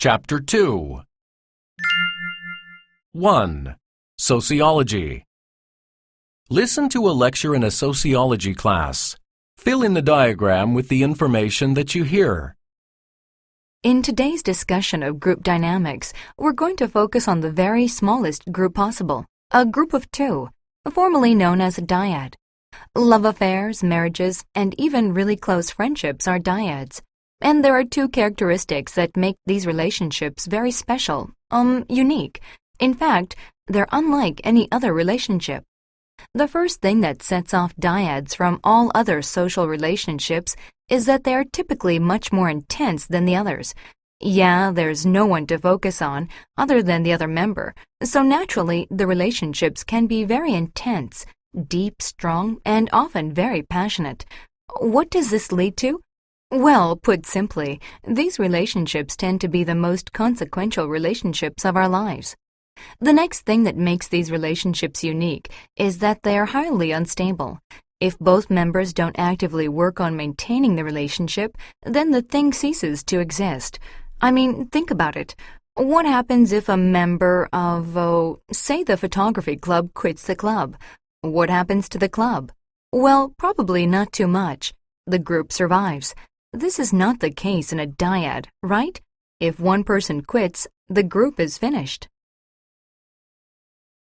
Chapter 2 1. Sociology. Listen to a lecture in a sociology class. Fill in the diagram with the information that you hear. In today's discussion of group dynamics, we're going to focus on the very smallest group possible, a group of two, formerly known as a dyad. Love affairs, marriages, and even really close friendships are dyads. And there are two characteristics that make these relationships very special, unique. In fact, they're unlike any other relationship. The first thing that sets off dyads from all other social relationships is that they are typically much more intense than the others. Yeah, there's no one to focus on other than the other member, so naturally the relationships can be very intense, deep, strong, and often very passionate. What does this lead to? Well, put simply, these relationships tend to be the most consequential relationships of our lives. The next thing that makes these relationships unique is that they are highly unstable. If both members don't actively work on maintaining the relationship, then the thing ceases to exist. I mean, think about it. What happens if a member of, say the photography club quits the club? What happens to the club? Well, probably not too much. The group survives. This is not the case in a dyad, right? If one person quits, the group is finished.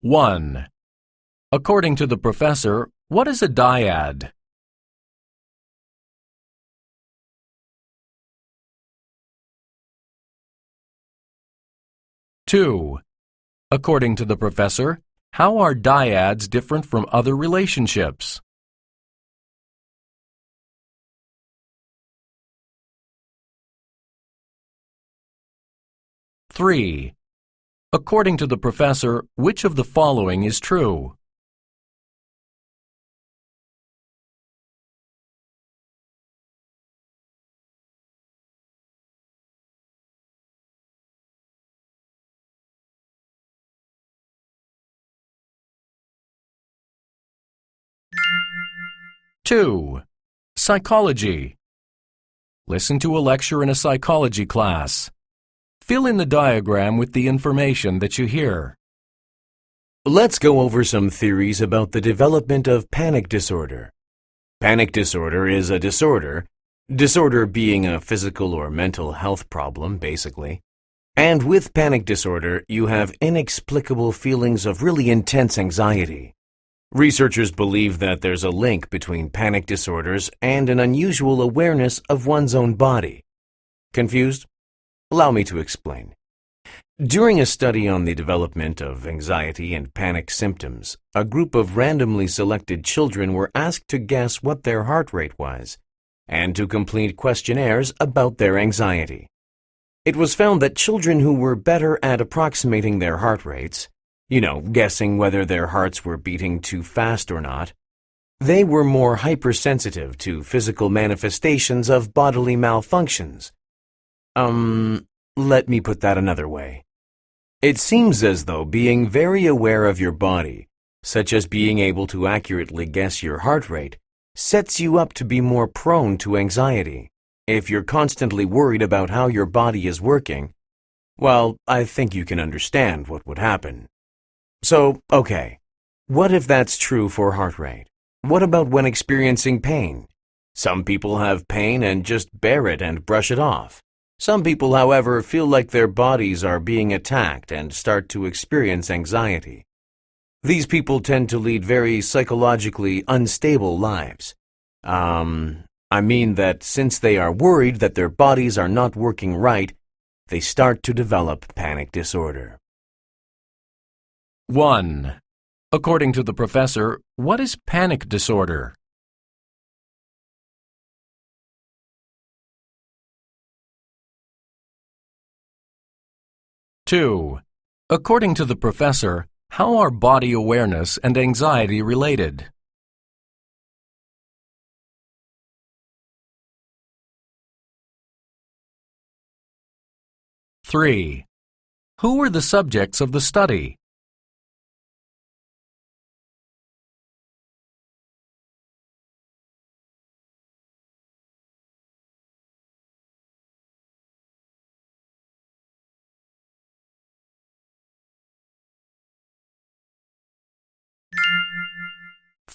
1. According to the professor, what is a dyad? Two. According to the professor, how are dyads different from other relationships? 3. According to the professor, which of the following is true? Two. Psychology. Listen to a lecture in a psychology class. Fill in the diagram with the information that you hear. Let's go over some theories about the development of panic disorder. Panic disorder is a disorder being a physical or mental health problem, basically. And with panic disorder, you have inexplicable feelings of really intense anxiety. Researchers believe that there's a link between panic disorders and an unusual awareness of one's own body. Confused? Allow me to explain. During a study on the development of anxiety and panic symptoms, a group of randomly selected children were asked to guess what their heart rate was and to complete questionnaires about their anxiety. It was found that children who were better at approximating their heart rates, guessing whether their hearts were beating too fast or not, they were more hypersensitive to physical manifestations of bodily malfunctions. Let me put that another way. It seems as though being very aware of your body, such as being able to accurately guess your heart rate, sets you up to be more prone to anxiety. If you're constantly worried about how your body is working, well, I think you can understand what would happen. So, okay, what if that's true for heart rate? What about when experiencing pain? Some people have pain and just bear it and brush it off. Some people, however, feel like their bodies are being attacked and start to experience anxiety. These people tend to lead very psychologically unstable lives. I mean that since they are worried that their bodies are not working right, they start to develop panic disorder. 1. According to the professor, what is panic disorder? 2. According to the professor, how are body awareness and anxiety related? 3. Who were the subjects of the study?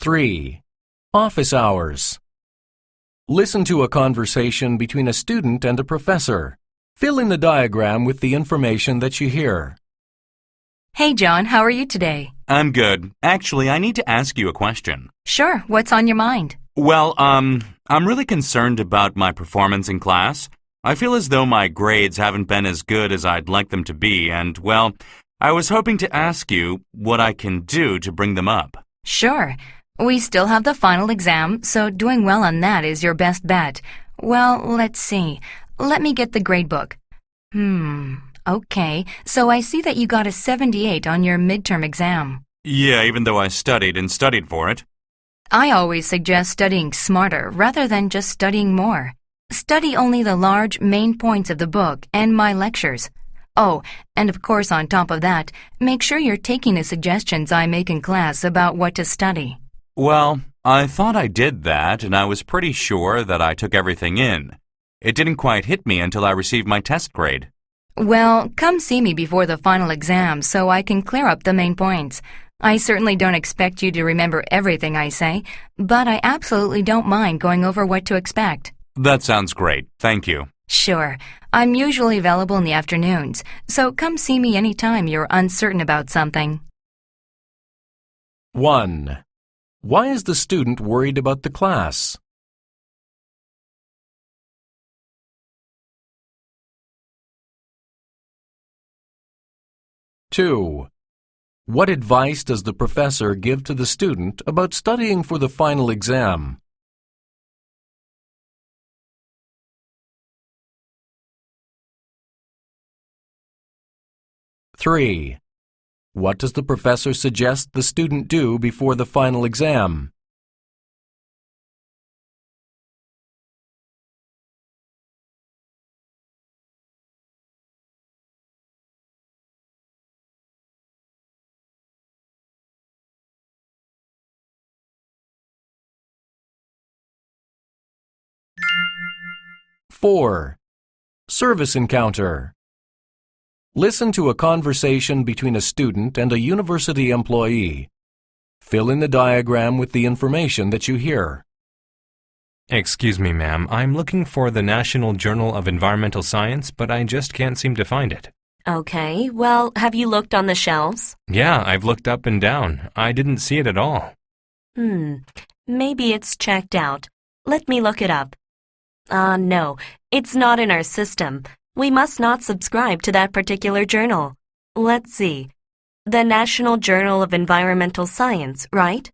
3. Office hours. Listen to a conversation between a student and a professor. Fill in the diagram with the information that you hear. Hey, John, how are you today? I'm good. Actually, I need to ask you a question. Sure, what's on your mind? Well, I'm really concerned about my performance in class. I feel as though my grades haven't been as good as I'd like them to be, and, well, I was hoping to ask you what I can do to bring them up. Sure. We still have the final exam, so doing well on that is your best bet. Well, let's see. Let me get the gradebook. Okay, so I see that you got a 78 on your midterm exam. Yeah, even though I studied and studied for it. I always suggest studying smarter rather than just studying more. Study only the large main points of the book and my lectures. Oh, and of course on top of that, make sure you're taking the suggestions I make in class about what to study. Well, I thought I did that, and I was pretty sure that I took everything in. It didn't quite hit me until I received my test grade. Well, come see me before the final exam so I can clear up the main points. I certainly don't expect you to remember everything I say, but I absolutely don't mind going over what to expect. That sounds great. Thank you. Sure. I'm usually available in the afternoons, so come see me anytime you're uncertain about something. 1. Why is the student worried about the class? 2. What advice does the professor give to the student about studying for the final exam? 3. What does the professor suggest the student do before the final exam? 4. Service encounter. Listen to a conversation between a student and a university employee. Fill in the diagram with the information that you hear. Excuse me, ma'am. I'm looking for the National Journal of Environmental Science, but I just can't seem to find it. Okay, well, have you looked on the shelves? Yeah, I've looked up and down. I didn't see it at all. Maybe it's checked out. Let me look it up. No, it's not in our system. We must not subscribe to that particular journal. Let's see. The National Journal of Environmental Science, right?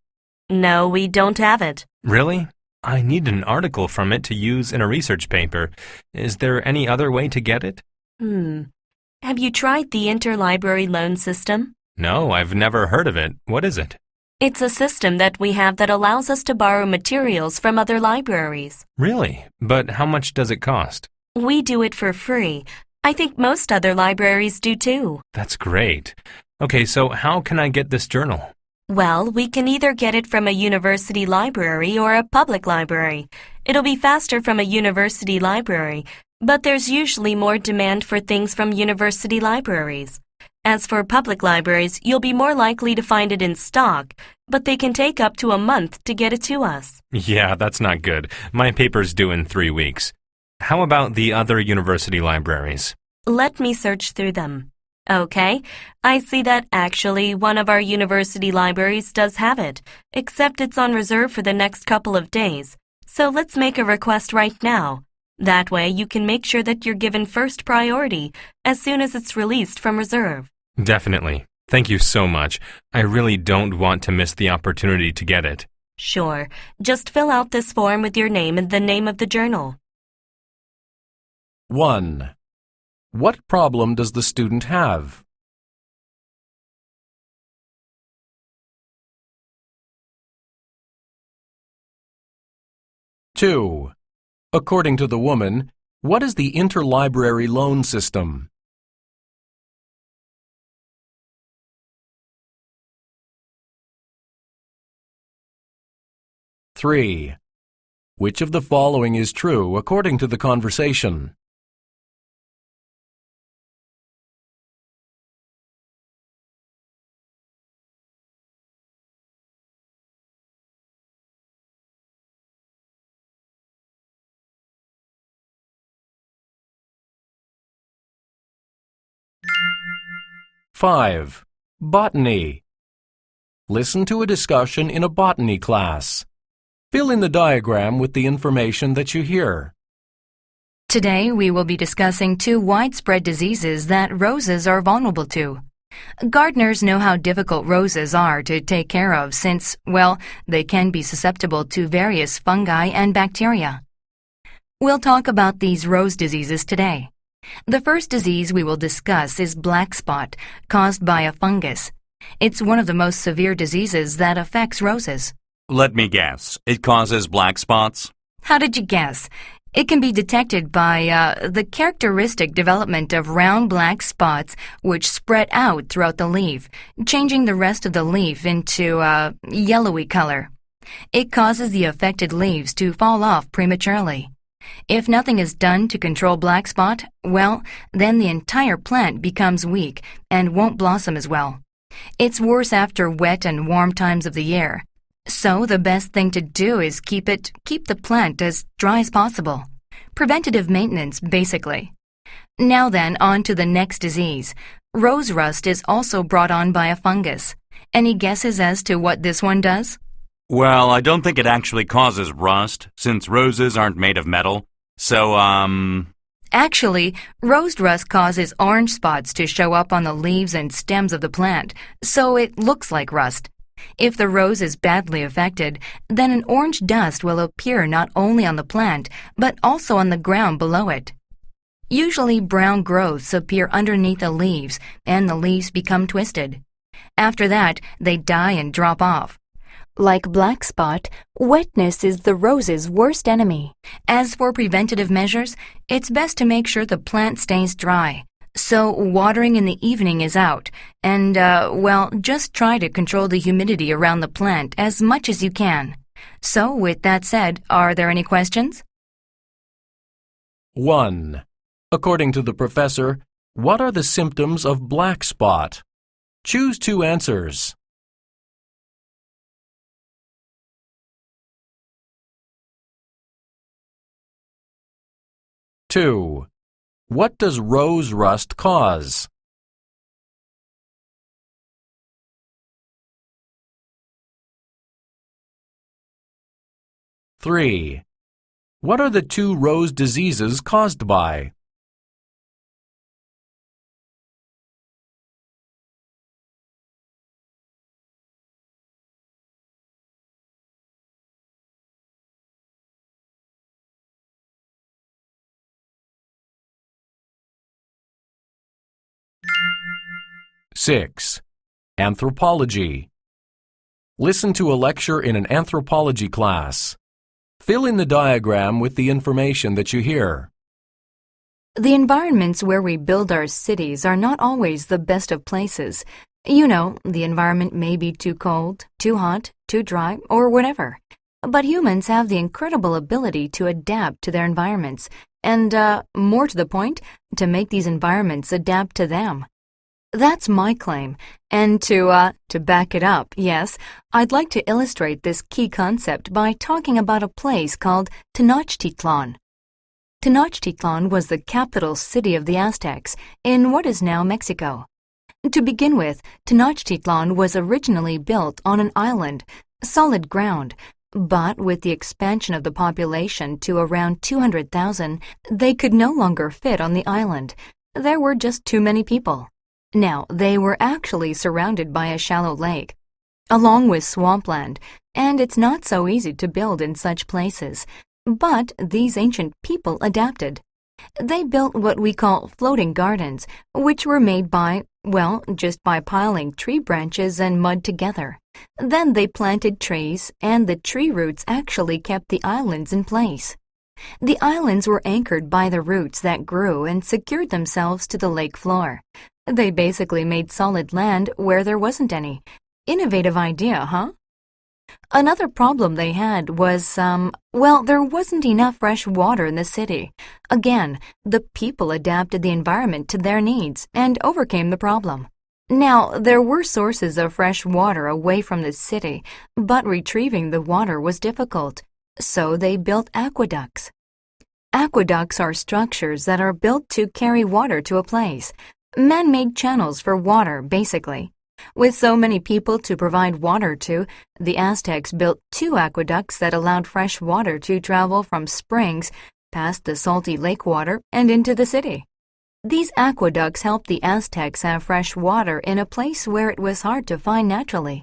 No, we don't have it. Really? I need an article from it to use in a research paper. Is there any other way to get it? Have you tried the interlibrary loan system? No, I've never heard of it. What is it? It's a system that we have that allows us to borrow materials from other libraries. Really? But how much does it cost? We do it for free. I think most other libraries do too. That's great. Okay, so how can I get this journal? Well, we can either get it from a university library or a public library. It'll be faster from a university library, but there's usually more demand for things from university libraries. As for public libraries, you'll be more likely to find it in stock, but they can take up to a month to get it to us. Yeah, that's not good. My paper's due in 3 weeks. How about the other university libraries? Let me search through them. Okay, I see that actually one of our university libraries does have it, except it's on reserve for the next couple of days. So let's make a request right now. That way you can make sure that you're given first priority as soon as it's released from reserve. Definitely. Thank you so much. I really don't want to miss the opportunity to get it. Sure. Just fill out this form with your name and the name of the journal. 1. What problem does the student have? 2. According to the woman, what is the interlibrary loan system? 3. Which of the following is true according to the conversation? 5. Botany. Listen to a discussion in a botany class. Fill in the diagram with the information that you hear. Today we will be discussing two widespread diseases that roses are vulnerable to. Gardeners know how difficult roses are to take care of since, well, they can be susceptible to various fungi and bacteria. We'll talk about these rose diseases today. The first disease we will discuss is black spot, caused by a fungus. It's one of the most severe diseases that affects roses. Let me guess. It causes black spots? How did you guess? It can be detected by the characteristic development of round black spots which spread out throughout the leaf, changing the rest of the leaf into a yellowy color. It causes the affected leaves to fall off prematurely. If nothing is done to control black spot, well, then the entire plant becomes weak and won't blossom as well. It's worse after wet and warm times of the year. So the best thing to do is keep the plant as dry as possible. Preventative maintenance, basically. Now then, on to the next disease. Rose rust is also brought on by a fungus. Any guesses as to what this one does? Well, I don't think it actually causes rust, since roses aren't made of metal. So, Actually, rose rust causes orange spots to show up on the leaves and stems of the plant, so it looks like rust. If the rose is badly affected, then an orange dust will appear not only on the plant, but also on the ground below it. Usually brown growths appear underneath the leaves, and the leaves become twisted. After that, they die and drop off. Like black spot, wetness is the rose's worst enemy. As for preventative measures, it's best to make sure the plant stays dry. So watering in the evening is out, and, just try to control the humidity around the plant as much as you can. So with that said, are there any questions? 1. According to the professor, what are the symptoms of black spot? Choose two answers. Two. What does rose rust cause? 3. What are the two rose diseases caused by? Six. Anthropology. Listen to a lecture in an anthropology class. Fill in the diagram with the information that you hear. The environments where we build our cities are not always the best of places. You know, the environment may be too cold, too hot, too dry, or whatever. But humans have the incredible ability to adapt to their environments and, more to the point, to make these environments adapt to them. That's my claim, and to back it up, yes, I'd like to illustrate this key concept by talking about a place called Tenochtitlan. Tenochtitlan was the capital city of the Aztecs in what is now Mexico. To begin with, Tenochtitlan was originally built on an island, solid ground, but with the expansion of the population to around 200,000, they could no longer fit on the island. There were just too many people. Now, they were actually surrounded by a shallow lake, along with swampland, and it's not so easy to build in such places. But these ancient people adapted. They built what we call floating gardens, which were made by, just by piling tree branches and mud together. Then they planted trees, and the tree roots actually kept the islands in place. The islands were anchored by the roots that grew and secured themselves to the lake floor. They basically made solid land where there wasn't any. Innovative idea, huh? Another problem they had was, there wasn't enough fresh water in the city. Again, the people adapted the environment to their needs and overcame the problem. Now, there were sources of fresh water away from the city, but retrieving the water was difficult, so they built aqueducts. Aqueducts are structures that are built to carry water to a place. Man-made channels for water, basically. With so many people to provide water to, the Aztecs built 2 aqueducts that allowed fresh water to travel from springs past the salty lake water and into the city. These aqueducts helped the Aztecs have fresh water in a place where it was hard to find naturally.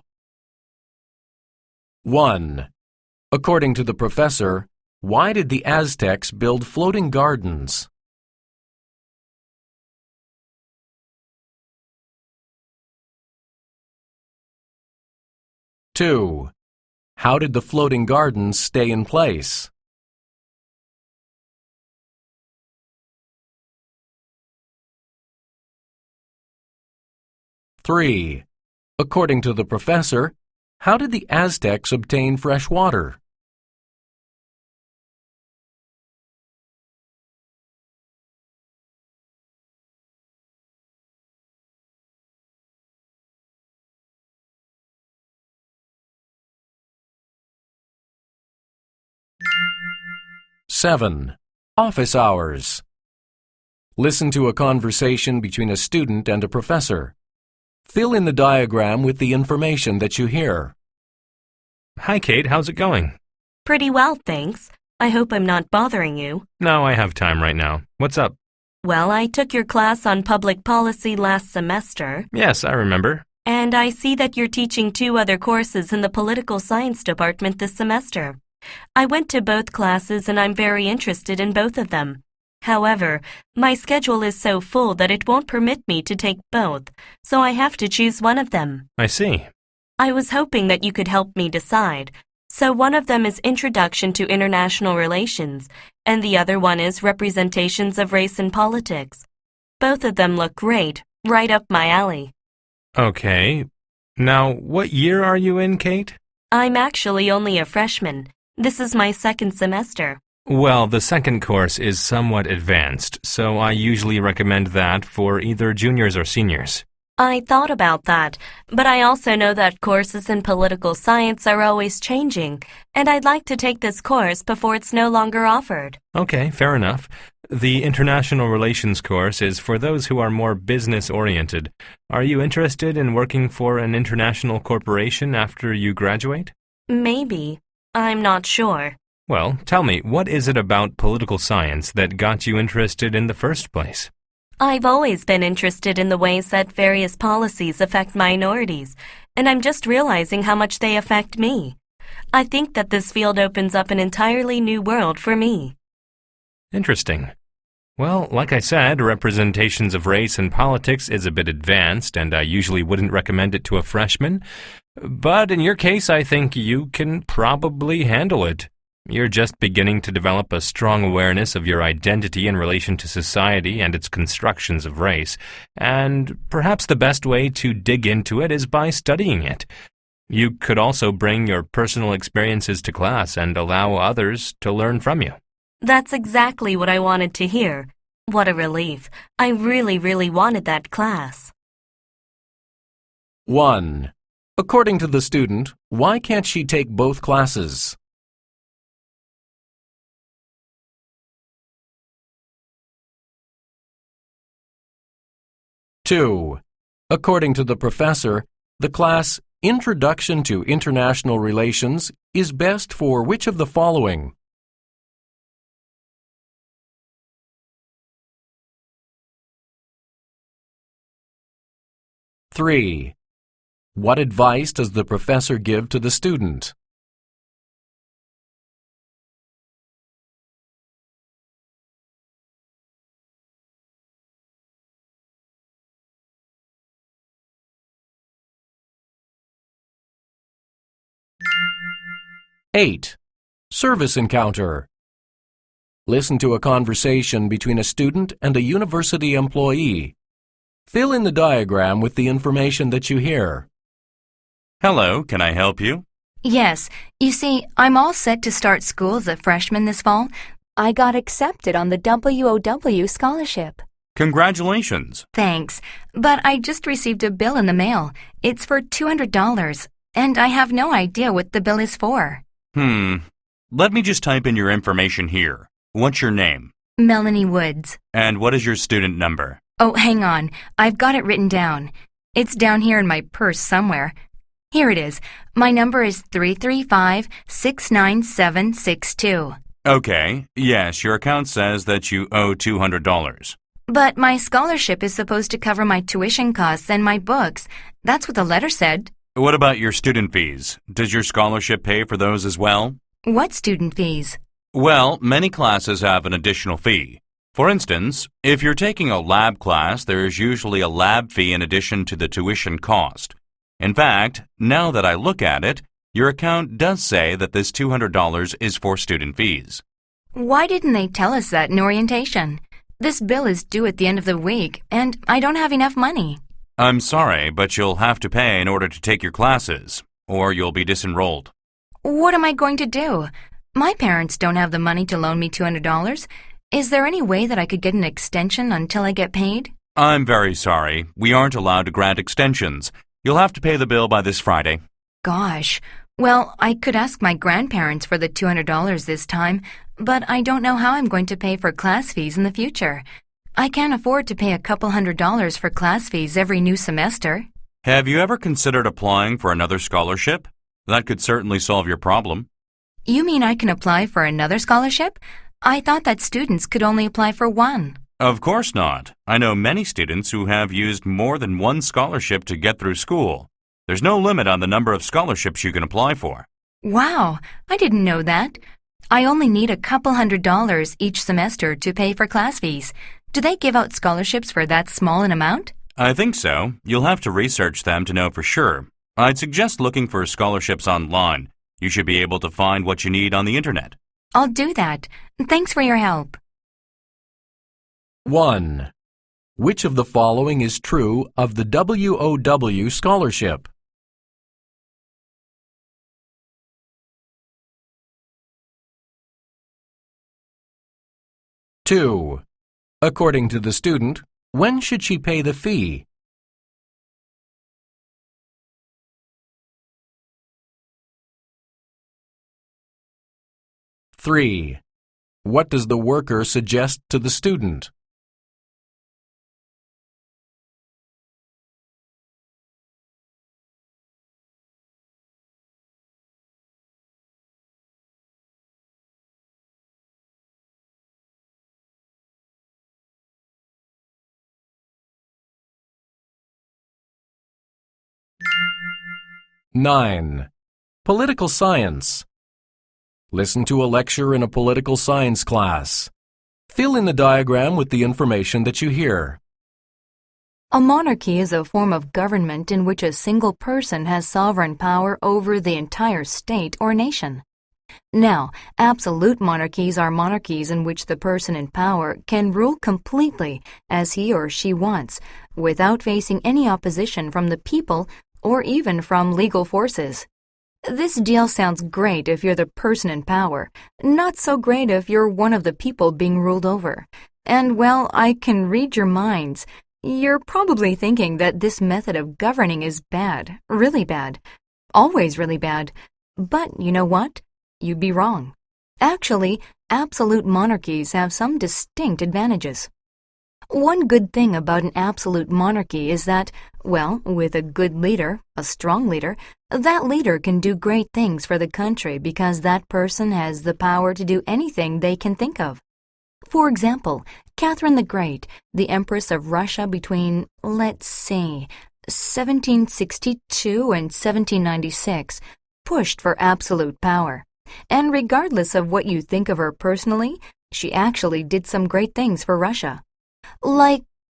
1. According to the professor, why did the Aztecs build floating gardens? 2. How did the floating gardens stay in place? 3. According to the professor, how did the Aztecs obtain fresh water? Seven. Office hours. Listen to a conversation between a student and a professor. Fill in the diagram with the information that you hear. Hi, Kate. How's it going? Pretty well, thanks. I hope I'm not bothering you. No, I have time right now. What's up? Well, I took your class on public policy last semester, Yes, I remember. and I see that you're teaching 2 other courses in the political science department this semester. I went to both classes and I'm very interested in both of them. However, my schedule is so full that it won't permit me to take both, so I have to choose one of them. I see. I was hoping that you could help me decide. So one of them is Introduction to International Relations, and the other one is Representations of Race in Politics. Both of them look great, right up my alley. Okay. Now, what year are you in, Kate? I'm actually only a freshman. This is my 2nd semester. Well, the second course is somewhat advanced, so I usually recommend that for either juniors or seniors. I thought about that, but I also know that courses in political science are always changing, and I'd like to take this course before it's no longer offered. Okay, fair enough. The International Relations course is for those who are more business-oriented. Are you interested in working for an international corporation after you graduate? Maybe. I'm not sure. Well, tell me, what is it about political science that got you interested in the first place? I've always been interested in the ways that various policies affect minorities, and I'm just realizing how much they affect me. I think that this field opens up an entirely new world for me. Interesting. Well, like I said, representations of race in politics is a bit advanced, and I usually wouldn't recommend it to a freshman. But in your case, I think you can probably handle it. You're just beginning to develop a strong awareness of your identity in relation to society and its constructions of race, and perhaps the best way to dig into it is by studying it. You could also bring your personal experiences to class and allow others to learn from you. That's exactly what I wanted to hear. What a relief. I really wanted that class. 1. According to the student, why can't she take both classes? 2. According to the professor, the class Introduction to International Relations is best for which of the following? 3. What advice does the professor give to the student? 8. Service encounter. Listen to a conversation between a student and a university employee. Fill in the diagram with the information that you hear. Hello, can I help you? Yes, you see, I'm all set to start school as a freshman this fall. I got accepted on the WOW scholarship. Congratulations. Thanks, but I just received a bill in the mail. It's for $200, and I have no idea what the bill is for. Let me just type in your information here. What's your name? Melanie Woods. And what is your student number? Oh, hang on. I've got it written down. It's down here in my purse somewhere. Here it is. My number is 335-69762. Okay, yes, your account says that you owe $200. But my scholarship is supposed to cover my tuition costs and my books. That's what the letter said. What about your student fees? Does your scholarship pay for those as well? What student fees? Well, many classes have an additional fee. For instance, if you're taking a lab class, there's usually a lab fee in addition to the tuition cost. In fact, now that I look at it, your account does say that this $200 is for student fees. Why didn't they tell us that in orientation? This bill is due at the end of the week, and I don't have enough money. I'm sorry, but you'll have to pay in order to take your classes, or you'll be disenrolled. What am I going to do? My parents don't have the money to loan me $200. Is there any way that I could get an extension until I get paid? I'm very sorry. We aren't allowed to grant extensions. You'll have to pay the bill by this Friday. Gosh. Well, I could ask my grandparents for the $200 this time, but I don't know how I'm going to pay for class fees in the future. I can't afford to pay a couple $100s for class fees every new semester. Have you ever considered applying for another scholarship? That could certainly solve your problem. You mean I can apply for another scholarship? I thought that students could only apply for one. Of course not. I know many students who have used more than one scholarship to get through school. There's no limit on the number of scholarships you can apply for. Wow, I didn't know that. I only need a couple $100s each semester to pay for class fees. Do they give out scholarships for that small an amount? I think so. You'll have to research them to know for sure. I'd suggest looking for scholarships online. You should be able to find what you need on the internet. I'll do that. Thanks for your help. 1. Which of the following is true of the WOW scholarship? Two. According to the student, when should she pay the fee? 3. What does the worker suggest to the student? 9. Political science. Listen to a lecture in a political science class. Fill in the diagram with the information that you hear. A monarchy is a form of government in which a single person has sovereign power over the entire state or nation. Now, absolute monarchies are monarchies in which the person in power can rule completely as he or she wants, without facing any opposition from the people or even from legal forces. This deal sounds great if you're the person in power, not so great if you're one of the people being ruled over. And, well, I can read your minds. You're probably thinking that this method of governing is bad, really bad, always really bad. But you know what? You'd be wrong. Actually, absolute monarchies have some distinct advantages. One good thing about an absolute monarchy is that, well, with a good leader, a strong leader, that leader can do great things for the country because that person has the power to do anything they can think of. For example, Catherine the Great, the Empress of Russia between, let's see, 1762 and 1796, pushed for absolute power. And regardless of what you think of her personally, she actually did some great things for Russia.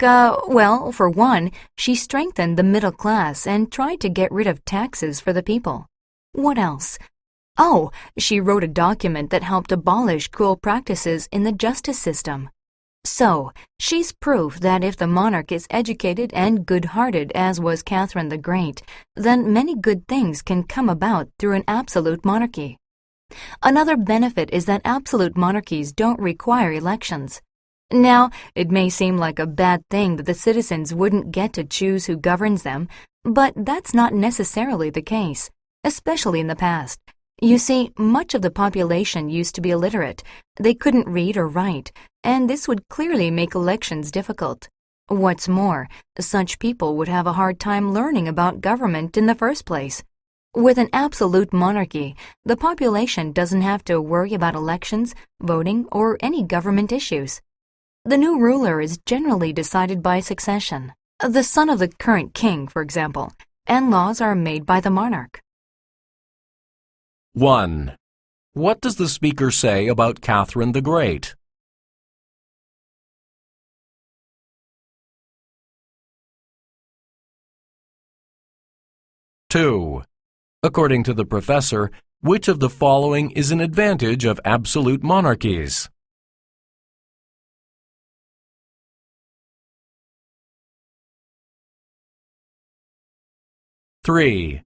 Well, for one, she strengthened the middle class and tried to get rid of taxes for the people. What else? Oh, she wrote a document that helped abolish cruel practices in the justice system. So, she's proof that if the monarch is educated and good-hearted as was Catherine the Great, then many good things can come about through an absolute monarchy. Another benefit is that absolute monarchies don't require elections. Now, it may seem like a bad thing that the citizens wouldn't get to choose who governs them, but that's not necessarily the case, especially in the past. You see, much of the population used to be illiterate. They couldn't read or write, and this would clearly make elections difficult. What's more, such people would have a hard time learning about government in the first place. With an absolute monarchy, the population doesn't have to worry about elections, voting, or any government issues. The new ruler is generally decided by succession, the son of the current king, for example, and laws are made by the monarch. 1. What does the speaker say about Catherine the Great? Two. According to the professor, which of the following is an advantage of absolute monarchies? Three.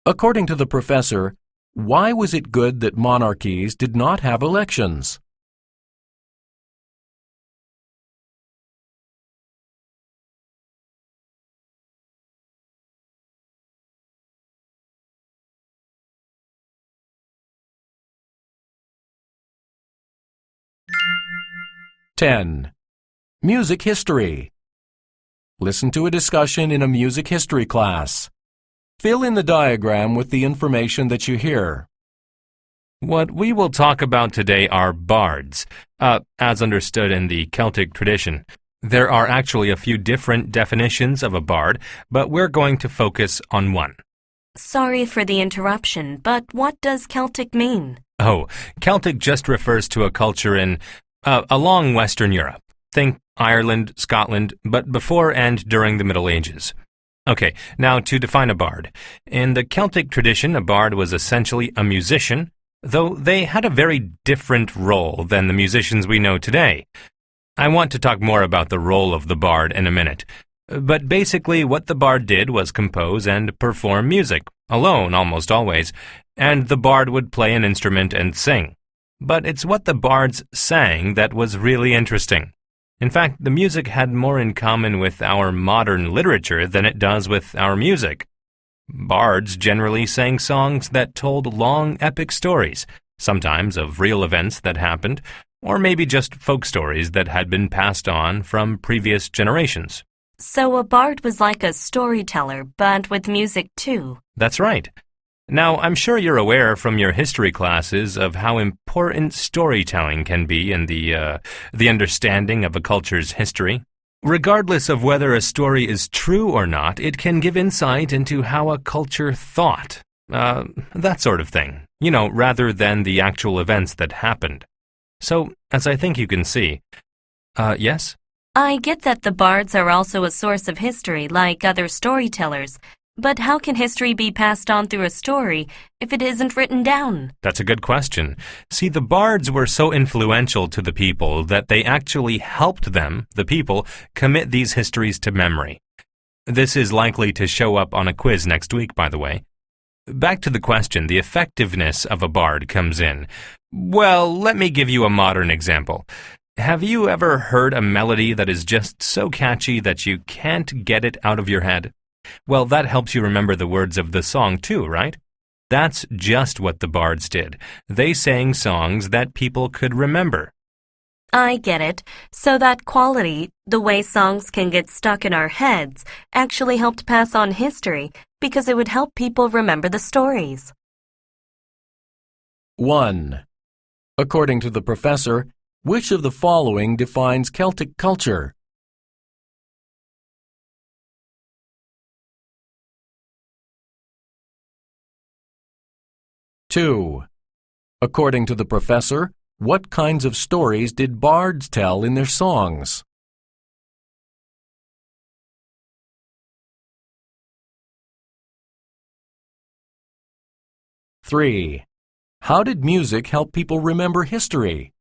According to the professor, why was it good that monarchies did not have elections? Ten. Music history. Listen to a discussion in a music history class. Fill in the diagram with the information that you hear. What we will talk about today are bards, as understood in the Celtic tradition. There are actually a few different definitions of a bard, but we're going to focus on one. Sorry for the interruption, but what does Celtic mean? Oh, Celtic just refers to a culture in along Western Europe. Think Ireland, Scotland, but before and during the Middle Ages. Okay, now to define a bard. In the Celtic tradition, a bard was essentially a musician, though they had a very different role than the musicians we know today. I want to talk more about the role of the bard in a minute. But basically, what the bard did was compose and perform music, alone almost always, and the bard would play an instrument and sing. But it's what the bards sang that was really interesting. In fact, the music had more in common with our modern literature than it does with our music. Bards generally sang songs that told long, epic stories, sometimes of real events that happened, or maybe just folk stories that had been passed on from previous generations. So a bard was like a storyteller, but with music too. That's right. Now, I'm sure you're aware from your history classes of how important storytelling can be in the understanding of a culture's history. Regardless of whether a story is true or not, it can give insight into how a culture thought. That sort of thing. Rather than the actual events that happened. So, as I think you can see. Yes? I get that the bards are also a source of history, like other storytellers. But how can history be passed on through a story if it isn't written down? That's a good question. See, the bards were so influential to the people that they actually helped them, the people, commit these histories to memory. This is likely to show up on a quiz next week, by the way. Back to the question, the effectiveness of a bard comes in. Well, let me give you a modern example. Have you ever heard a melody that is just so catchy that you can't get it out of your head? Well, that helps you remember the words of the song too, right? That's just what the bards did. They sang songs that people could remember. I get it. So that quality, the way songs can get stuck in our heads, actually helped pass on history because it would help people remember the stories. 1. According to the professor, which of the following defines Celtic culture? Two. According to the professor, what kinds of stories did bards tell in their songs? 3. How did music help people remember history?